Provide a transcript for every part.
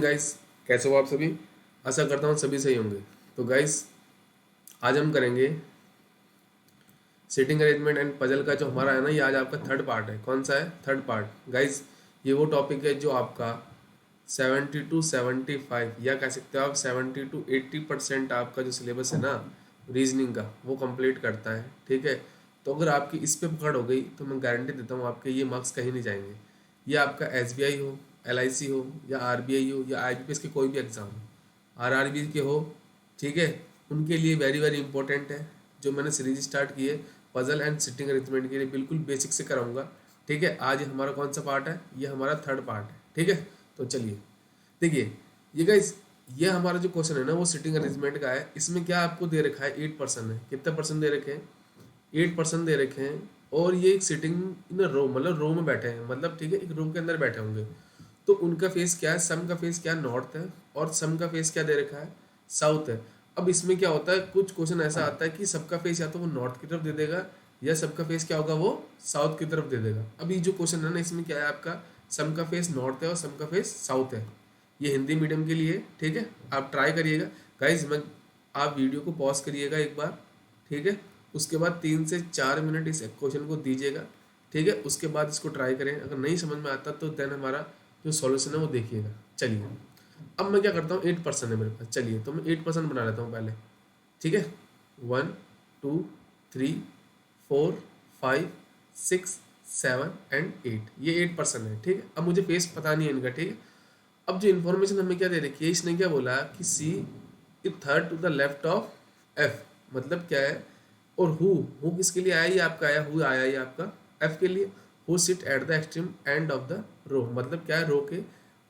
Guys, कैसे हो आप सभी। आशा करता हूँ सभी सही होंगे। तो गाइस, आज हम करेंगे सीटिंग अरेंजमेंट एंड पजल का जो हमारा है ना, ये आज आपका थर्ड पार्ट है। कौन सा है? Third part. गाइस, ये वो टॉपिक है जो आपका 70 to 75 या कह सकते हो आप 70 to 80% आपका जो सिलेबस है ना रीजनिंग का, वो कंप्लीट करता है। ठीक है, तो अगर आपकी इस पे पकड़ हो गई तो मैं गारंटी देता हूँ आपके ये मार्क्स कहीं नहीं जाएंगे। ये आपका SBI हो, LIC हो, या RBI हो, या IBPS के कोई भी एग्ज़ाम हो, RRB के हो, ठीक है, उनके लिए वेरी वेरी इंपॉर्टेंट है। जो मैंने सीरीज स्टार्ट की है पजल एंड सिटिंग अरेंजमेंट के लिए, बिल्कुल बेसिक से कराऊंगा। ठीक है, आज हमारा कौन सा पार्ट है? ये हमारा थर्ड पार्ट है। ठीक है, तो चलिए देखिए। ये गाइस, ये हमारा जो क्वेश्चन है ना वो सिटिंग अरेंजमेंट का है। इसमें क्या आपको दे रखा है? 8% है। कितने परसेंट दे रखे हैं? 8% दे रखे हैं। और ये एक सिटिंग इन रो, मतलब रो में बैठे हैं, मतलब ठीक है, एक रूम के अंदर बैठे होंगे। तो उनका फेस क्या है? सम का फेस क्या है? नॉर्थ है। और सम का फेस क्या दे रखा है? साउथ है। अब इसमें क्या होता है, कुछ क्वेश्चन ऐसा आता है कि सबका फेस या तो वो नॉर्थ की तरफ दे देगा, या सबका फेस क्या होगा, वो साउथ की तरफ दे देगा। अभी जो क्वेश्चन है ना, इसमें क्या है आपका, सम का फेस नॉर्थ है और सम का फेस साउथ है। ये हिंदी मीडियम के लिए। ठीक है, आप ट्राई करिएगा गाइज। मैं आप वीडियो को पॉज करिएगा एक बार। ठीक है, उसके बाद 3 से 4 मिनट इस क्वेश्चन को दीजिएगा। ठीक है, उसके बाद इसको ट्राई करें। अगर नहीं समझ में आता तो देन हमारा जो सॉल्यूशन है वो देखिएगा। चलिए, अब मैं क्या करता हूँ, 8% है मेरे पास। चलिए, तो मैं 8% बना लेता हूँ पहले। ठीक है, 1 2 3 4 5 6 7 एंड 8, ये 8% है। ठीक है, अब मुझे फेस पता नहीं है इनका। ठीक है, अब जो इन्फॉर्मेशन हमें क्या दे रखी है, इसने क्या बोला कि C is third to the left of F. मतलब क्या है? और हु किसके लिए आया? ये आपका आया, हु आया ये आपका एफ के लिए। Who sit at the extreme end of the row, मतलब क्या है, रो के।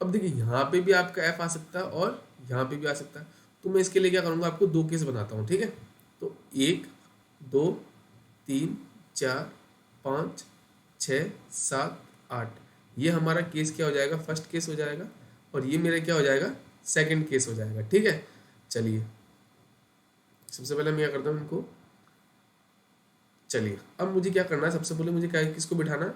अब देखिए, यहाँ पे भी आपका एफ आ सकता है और यहाँ पे भी आ सकता है। तो मैं इसके लिए क्या करूँगा, आपको दो केस बनाता हूँ। ठीक है, तो 1 2 3 4 5 6 7 8, ये हमारा केस क्या हो जाएगा? फर्स्ट केस हो जाएगा। और ये मेरा क्या हो जाएगा? सेकंड केस हो जाएगा। ठीक है, चलिए सबसे पहले मैं क्या करता हूँ इनको। चलिए, अब मुझे क्या करना है, सबसे पहले मुझे क्या, किसको बिठाना है?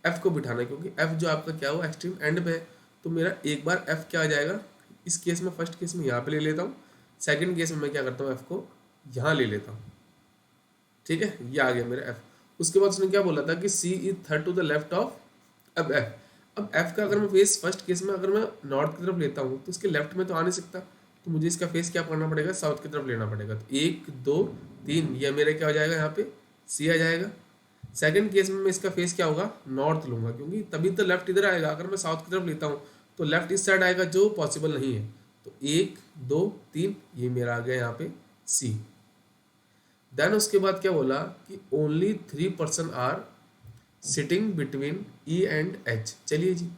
एफ को बिठाना है, क्योंकि एफ जो आपका क्या हुआ, एक्सट्रीम एंड पे है। तो मेरा एक बार एफ क्या आ जाएगा, इस केस में, फर्स्ट केस में यहाँ पे ले लेता हूँ। सेकंड केस में मैं क्या करता हूँ, एफ को यहाँ ले लेता हूँ। ठीक है, ये आ गया मेरा एफ। उसके बाद उसने क्या बोला था कि C is third to the left of अब एफ। अब एफ का अगर मैं फेस फर्स्ट केस में अगर मैं नॉर्थ की तरफ लेता हूँ तो इसके लेफ्ट में तो आ नहीं सकता। तो मुझे इसका फेस क्या करना पड़ेगा? साउथ की तरफ लेना पड़ेगा। तो 1 2 3, ये मेरे क्या हो जाएगा, यहाँ पे सी आ जाएगा। सेकंड केस में मैं इसका फेस क्या होगा? नॉर्थ लूंगा, क्योंकि तभी तो लेफ्ट इधर आएगा। अगर मैं साउथ की तरफ लेता हूँ तो लेफ्ट इस साइड आएगा, जो पॉसिबल नहीं है। तो 1 2 3, ये मेरा आ गया यहाँ पे सी। देन उसके बाद क्या बोला कि only 3% are sitting between E and H. चलिए जी,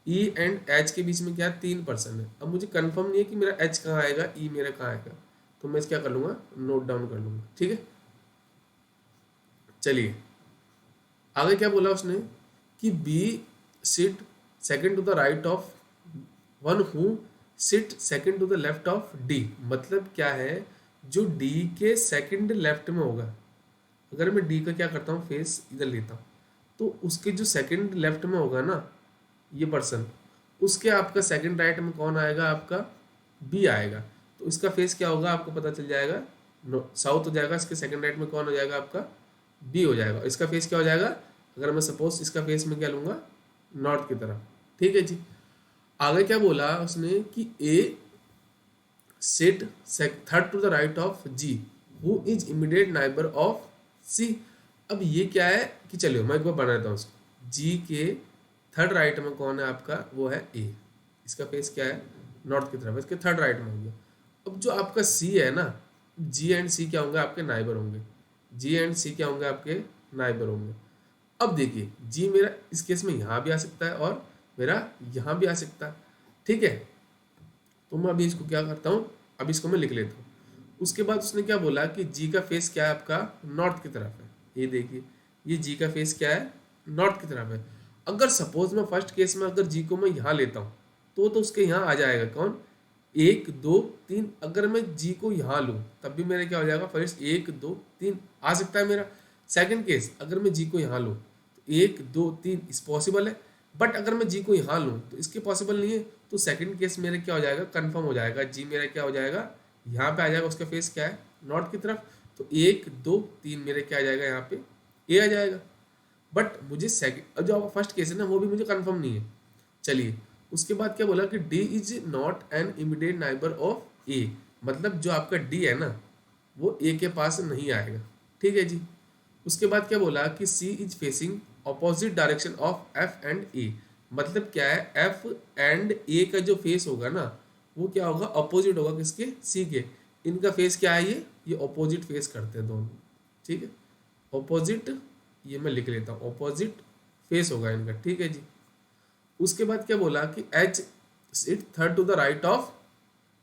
ई एंड एच के बीच में क्या है? 3% है। अब मुझे कंफर्म नहीं है कि मेरा एच कहाँ आएगा, ई मेरा कहाँ आएगा। तो मैं क्या कर लूँगा, नोट डाउन कर लूँगा। ठीक है, चलिए आगे क्या बोला उसने कि B sit second to the right of one who sit second to the left of D. मतलब क्या है, जो डी के सेकंड लेफ्ट में होगा। अगर मैं डी का क्या करता हूँ, फेस इधर लेता हूँ, तो उसके जो सेकंड लेफ्ट में होगा ना ये पर्सन, उसके आपका सेकंड राइट में कौन आएगा? आपका बी आएगा। तो इसका फेस क्या होगा आपको पता चल जाएगा, साउथ हो जाएगा। इसके सेकंड राइट में कौन हो जाएगा? आपका बी हो जाएगा। इसका फेस क्या हो जाएगा? अगर मैं सपोज इसका फेस में क्या लूंगा, नॉर्थ की तरफ। ठीक है जी, आगे क्या बोला उसने कि A sit third to the right of G who is immediate neighbour of C. अब ये क्या है कि चलिए मैं एक बार बना देता हूँ उसको। जी के थर्ड राइट में कौन है आपका? वो है ए। इसका फेस क्या है? नॉर्थ की तरफ। इसके थर्ड राइट में हो गया। अब जो आपका सी है ना, जी एंड सी क्या होंगे? आपके नाइबर होंगे। जी एंड सी क्या होंगे? आपके नाइबर होंगे। अब देखिए, जी मेरा इस केस में यहाँ भी आ सकता है और मेरा यहाँ भी आ सकता है। ठीक है, तो मैं अभी इसको क्या करता हूँ, अब इसको मैं लिख लेता हूँ। उसके बाद उसने क्या बोला कि जी का फेस क्या है? आपका नॉर्थ की तरफ है। ये देखिए, ये जी का फेस क्या है? नॉर्थ की तरफ है। अगर सपोज मैं फर्स्ट केस में अगर जी को मैं यहाँ लेता हूँ तो उसके यहाँ आ जाएगा कौन? 1 2 3। अगर मैं जी को यहाँ लूँ तब भी मेरा क्या हो जाएगा? फर्स्ट 1 2 3 आ सकता है मेरा। सेकंड केस, अगर मैं जी को यहाँ लूँ तो 1 2 3 इस पॉसिबल है। बट अगर मैं जी को यहाँ लूँ तो इसके पॉसिबल नहीं है, तो सेकंड केस मेरे क्या हो जाएगा, कंफर्म हो जाएगा, जी मेरा क्या हो जाएगा, यहाँ पे आ जाएगा, उसका फेस क्या है, नॉर्थ की तरफ, तो 1 2 3 मेरे क्या आ जाएगा, यहाँ पे ए आ जाएगा। बट मुझे सेकंड जो फर्स्ट केस है ना वो भी मुझे कंफर्म नहीं है। चलिए उसके बाद क्या बोला कि D is not an immediate neighbour of A, मतलब जो आपका डी है ना वो ए के पास नहीं आएगा। ठीक है जी। उसके बाद क्या बोला कि C is facing opposite direction of F and A, मतलब क्या है, एफ एंड ए का जो फेस होगा ना वो क्या होगा, अपोजिट होगा किसके, सी के। इनका फेस क्या है, ये अपोजिट फेस करते हैं दोनों। ठीक है, ऑपोजिट, ये मैं लिख लेता हूँ, ऑपोजिट फेस होगा इनका। ठीक है जी। उसके बाद क्या बोला कि H it third to the right of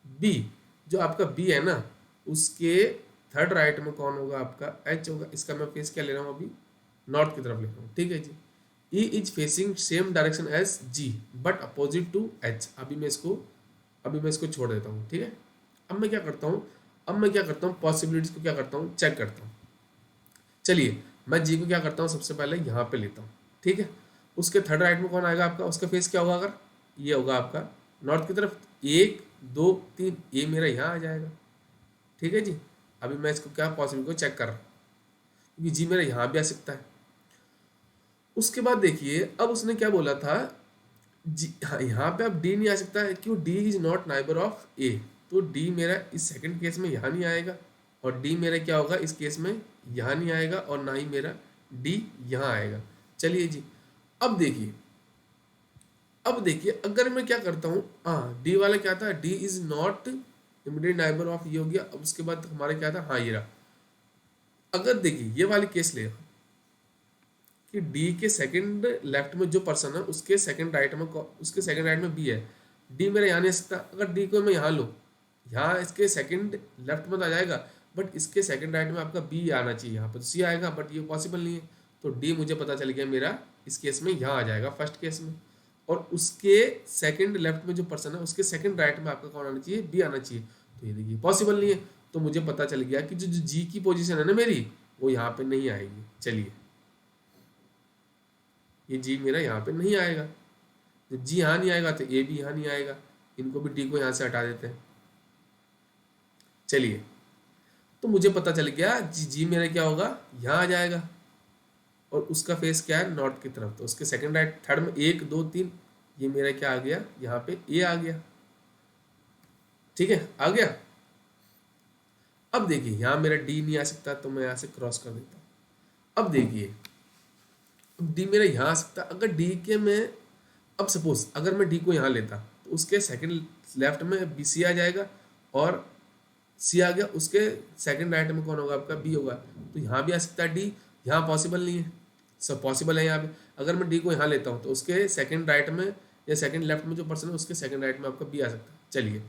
B, जो आपका बी है ना उसके थर्ड राइट में कौन होगा, आपका एच होगा। इसका मैं फेस क्या ले रहा हूँ अभी, नॉर्थ की तरफ ले रहा हूँ। ठीक है जी। E is facing same direction as G but opposite to H. अभी मैं इसको छोड़ देता हूँ। ठीक है, अब मैं क्या करता हूँ, पॉसिबिलिटीज को क्या करता हूँ, चेक करता हूँ। चलिए मैं जी को क्या करता हूँ, सबसे पहले यहाँ पे लेता हूँ। ठीक है, उसके थर्ड राइट में कौन आएगा आपका, उसका फेस क्या होगा, अगर ये होगा आपका नॉर्थ की तरफ, 1 2 3 ये मेरा यहाँ आ जाएगा। ठीक है जी। अभी मैं इसको क्या पॉसिबल को चेक कर रहा हूँ, क्योंकि जी मेरा यहाँ भी आ सकता है। उसके बाद देखिए अब उसने क्या बोला था, जी हाँ यहाँ पे अब डी नहीं आ सकता है, क्यों, D is not neighbour of A, तो डी मेरा इस सेकंड केस में यहाँ नहीं आएगा, और डी मेरा क्या होगा इस केस में यहाँ नहीं आएगा, और ना ही मेरा डी यहाँ आएगा। चलिए जी। अब देखिए अगर मैं क्या करता हूँ, हाँ डी वाला क्या था, D is not immediate neighbour of, ये हो गया। अब उसके बाद हमारा क्या था, हाँ ये रहा। अगर देखिए ये वाली केस ले कि डी के सेकंड लेफ्ट में जो पर्सन है उसके सेकंड राइट में बी है, डी मेरा यहाँ नहीं आ सकता। अगर डी को मैं यहाँ लूँ, यहाँ इसके सेकंड लेफ्ट में तो आ जाएगा, बट इसके सेकंड राइट में आपका बी आना चाहिए, यहाँ पर तो सी आएगा, बट ये पॉसिबल नहीं है। तो डी मुझे पता चल गया मेरा इस केस में यहाँ आ जाएगा, फर्स्ट केस में। और उसके सेकंड लेफ्ट में जो पर्सन है उसके सेकंड राइट में आपका कौन आना चाहिए, बी आना चाहिए। तो ये देखिए पॉसिबल नहीं है, तो मुझे पता चल गया कि जो जी की पोजीशन है ना मेरी, वो यहाँ पे नहीं आएगी। चलिए ये जी मेरा यहाँ पे नहीं आएगा, जब जी यहाँ नहीं आएगा तो ए भी यहाँ नहीं आएगा, इनको भी डी को यहाँ से हटा देते हैं। चलिए तो मुझे पता चल गया जी मेरा क्या होगा, यहाँ आ जाएगा, और उसका फेस क्या है, नॉर्थ की तरफ, तो उसके सेकंड राइट थर्ड में 1 2 3 ये मेरा क्या आ गया, यहाँ पे ए आ गया। ठीक है, आ गया। अब देखिए यहाँ मेरा डी नहीं आ सकता, तो मैं यहाँ से क्रॉस कर देता हूँ। अब देखिए अब डी मेरा यहाँ आ सकता, अगर डी के मैं, अब सपोज अगर मैं डी को यहाँ लेता तो उसके सेकंड लेफ्ट में बी सी आ जाएगा, और सी आ गया, उसके सेकंड राइट में कौन होगा, आपका बी होगा। तो यहाँ भी आ सकता है डी, यहाँ पॉसिबल नहीं है, सब पॉसिबल है यहाँ पे। अगर मैं डी को यहाँ लेता हूँ तो उसके सेकंड राइट में या सेकंड लेफ्ट में जो पर्सन है उसके सेकंड राइट में आपका बी आ सकता है। चलिए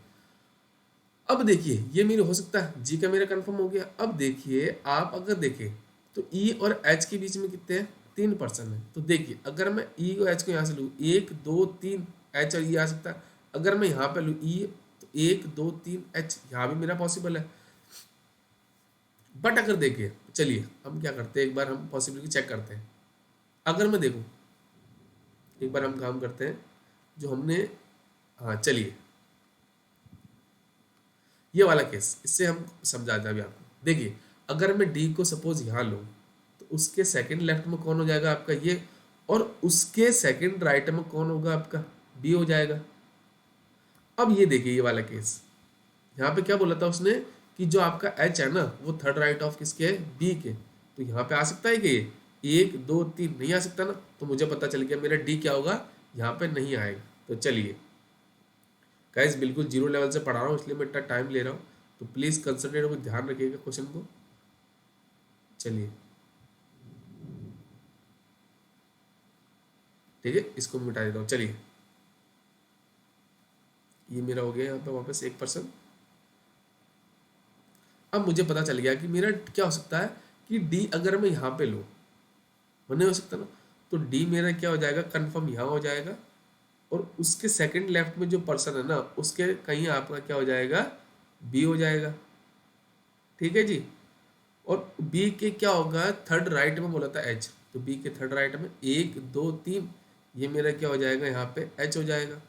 अब देखिए ये मेरे हो सकता है, जी का मेरा कंफर्म हो गया। अब देखिए आप अगर देखें तो ई और एच के बीच में कितने हैं, 3 पर्सन है। तो देखिए अगर मैं ई को एच को यहाँ से लूँ, 1 2 3 एच और ई आ सकता है। अगर मैं यहाँ पे लूँ ई, तो 1 2 3 एच, यहाँ भी मेरा पॉसिबल है। बट अगर देखिए, चलिए हम क्या करते हैं, एक बार हम पॉसिबिलिटी चेक करते हैं। अगर मैं देखूँ, एक बार हम काम करते हैं जो हमने, हाँ चलिए ये वाला केस, इससे हम समझा दें अभी आपको। देखिए अगर मैं डी को सपोज यहाँ लूँ तो उसके सेकंड लेफ्ट में कौन हो जाएगा, आपका ये, और उसके सेकंड राइट में कौन होगा, आपका बी हो जाएगा। अब ये देखिए ये वाला केस, यहाँ पे क्या बोला था उसने कि जो आपका एच है ना वो थर्ड राइट ऑफ किसके है, बी के। तो यहाँ पे आ सकता है कि ये 1 2 3 नहीं आ सकता ना, तो मुझे पता चल गया मेरा डी क्या होगा, यहाँ पे नहीं आएगा। तो चलिए गाइस बिल्कुल जीरो लेवल से पढ़ा रहा हूँ इसलिए मैं इतना टाइम ले रहा हूँ, तो प्लीज़ कंसंट्रेट होकर ध्यान रखिएगा क्वेश्चन को। चलिए ठीक है, इसको मिटा देता हूँ। चलिए ये मेरा हो गया यहाँ पे वापस 1%। अब मुझे पता चल गया कि मेरा क्या हो सकता है कि डी अगर मैं यहाँ पे लूँ, वो नहीं हो सकता ना, तो डी मेरा क्या हो जाएगा, कंफर्म यहाँ हो जाएगा, और उसके सेकंड लेफ्ट में जो पर्सन है ना उसके कहीं आपका क्या हो जाएगा, बी हो जाएगा। ठीक है जी। और बी के क्या होगा, थर्ड राइट में बोला था एच, तो बी के थर्ड राइट में 1 2 3 ये मेरा क्या हो जाएगा, यहाँ पे एच हो जाएगा।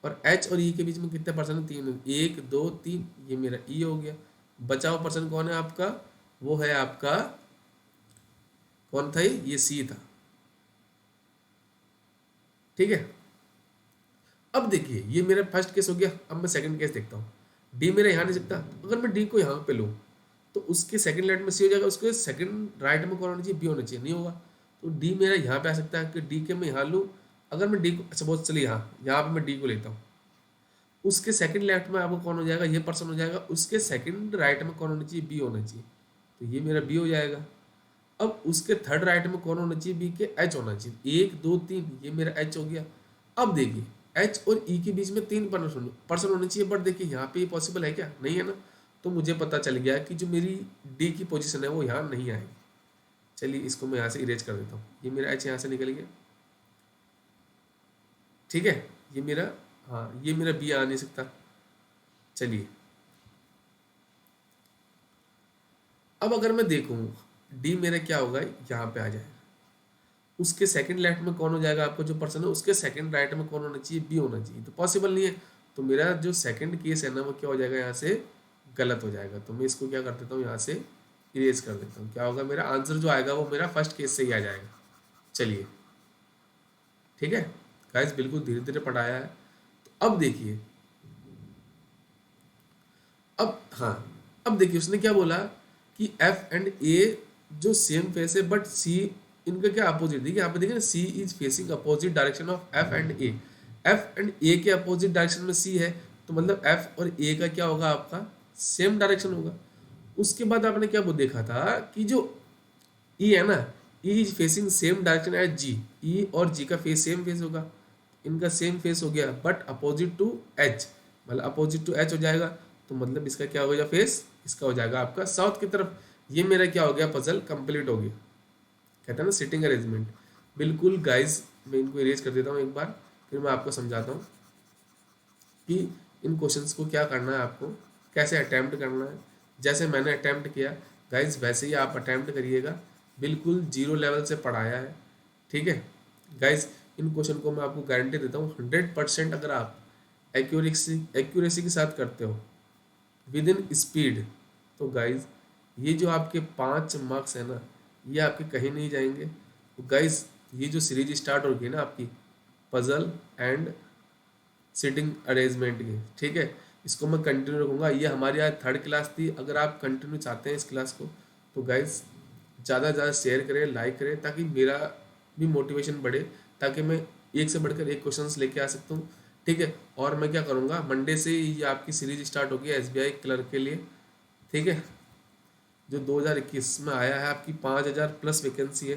और एच और ई के बीच में कितने पर्सन है, 3, 1 2 3, ये मेरा ई हो गया। बचा हुआ पर्सन कौन है आपका, वो है आपका, कौन था ये सी था। ठीक है, अब देखिए ये मेरा फर्स्ट केस हो गया। अब मैं सेकंड केस देखता हूँ। डी मेरा यहाँ नहीं सकता, अगर मैं डी को यहाँ पे लूँ तो उसके सेकंड लेफ्ट में सी हो जाएगा, उसके सेकंड राइट में कौन होना चाहिए, बी होना चाहिए, नहीं होगा। तो डी मेरा यहाँ पे आ सकता है कि डी के मैं यहाँ लूँ। अगर मैं डी को सपोज चलिए यहाँ पे मैं डी को लेता हूँ, उसके सेकंड लेफ्ट में आपको कौन हो जाएगा, ये पर्सन हो जाएगा। उसके सेकंड राइट में कौन होना चाहिए, बी होना चाहिए। तो ये मेरा बी हो जाएगा। अब उसके थर्ड राइट में कौन होना चाहिए, बी के एच होना चाहिए। 1 2 3, ये मेरा एच हो गया। अब देखिए एच और ई के बीच में 3 पर्सन होने चाहिए, बट देखिए यहाँ पे ये पॉसिबल है क्या, नहीं है ना। तो मुझे पता चल गया कि जो मेरी डी की पोजीशन है वो यहाँ नहीं आएगी। चलिए इसको मैं यहाँ से इरेज कर देता हूँ। ये मेरा एच यहाँ से निकल गया, ठीक है। ये मेरा, हाँ ये मेरा बी आ नहीं सकता। चलिए अब अगर मैं देखूँ डी मेरा क्या होगा, यहाँ पे आ जाएगा। उसके सेकंड लेफ्ट में कौन हो जाएगा, आपको जो पर्सन है उसके सेकंड राइट में कौन होना चाहिए, बी होना चाहिए। तो पॉसिबल नहीं है। तो मेरा जो सेकंड केस है ना वो क्या हो जाएगा, यहाँ से गलत हो जाएगा। तो मैं इसको क्या कर देता हूँ, यहाँ से इरेज कर देता हूँ। क्या होगा, मेरा आंसर जो आएगा वो मेरा फर्स्ट केस से ही आ जाएगा। चलिए ठीक है गाइस, बिल्कुल धीरे धीरे पढ़ाया है। तो अब देखिए, अब हाँ, अब देखिए उसने क्या बोला कि एफ एंड ए जो सेम फेस है, बट सी इनका क्या अपोजिट। देखिए यहाँ पे देखिए ना, C is facing opposite direction of F and A. F and A के अपोजिट डायरेक्शन में सी है, तो मतलब एफ और ए का क्या होगा, आपका सेम डायरेक्शन होगा। उसके बाद आपने क्या वो देखा था कि जो ई है ना, E is facing same direction as G. E और जी का फेस सेम फेस होगा, इनका सेम फेस हो गया, बट अपोजिट टू एच, मतलब अपोजिट टू एच हो जाएगा। तो मतलब इसका क्या हो गया फेस, इसका हो जाएगा आपका साउथ की तरफ। ये मेरा क्या हो गया, पजल कंप्लीट हो गया। कहते हैं ना सिटिंग अरेंजमेंट। बिल्कुल गाइज, मैं इनको इरेज कर देता हूँ एक बार, फिर मैं आपको समझाता हूँ कि इन क्वेश्चंस को क्या करना है, आपको कैसे अटैम्प्ट करना है। जैसे मैंने अटैम्प्ट किया गाइज, वैसे ही आप अटैम्प्ट करिएगा। बिल्कुल जीरो लेवल से पढ़ाया है, ठीक है गाइज। इन क्वेश्चन को मैं आपको गारंटी देता हूँ 100% अगर आप एक्यूरेसी के साथ करते हो विद इन स्पीड, तो गाइज ये जो आपके 5 मार्क्स है ना, ये आपके कहीं नहीं जाएंगे। तो गाइज ये जो सीरीज स्टार्ट होगी ना आपकी पजल एंड सिटिंग अरेंजमेंट की, ठीक है, इसको मैं कंटिन्यू रखूँगा। ये हमारी आज 3rd क्लास थी। अगर आप कंटिन्यू चाहते हैं इस क्लास को, तो गाइज ज़्यादा से ज़्यादा शेयर करें, लाइक करें, ताकि मेरा भी मोटिवेशन बढ़े, ताकि मैं एक से बढ़कर एक क्वेश्चंस लेके आ सकता हूँ, ठीक है। और मैं क्या करूँगा, मंडे से ये आपकी सीरीज स्टार्ट होगी SBI क्लर्क के लिए, ठीक है, जो 2021 में आया है। आपकी 5000 प्लस वैकेंसी है।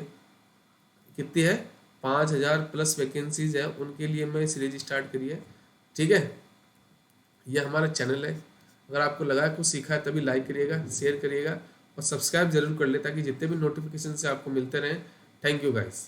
कितनी है, 5000 प्लस वैकेंसीज है, उनके लिए मैं सीरीज स्टार्ट करी है, ठीक है। यह हमारा चैनल है। अगर आपको लगा कुछ सीखा है तभी लाइक करिएगा, शेयर करिएगा और सब्सक्राइब जरूर कर ले, ताकि जितने भी नोटिफिकेशन से आपको मिलते रहें। Thank you guys.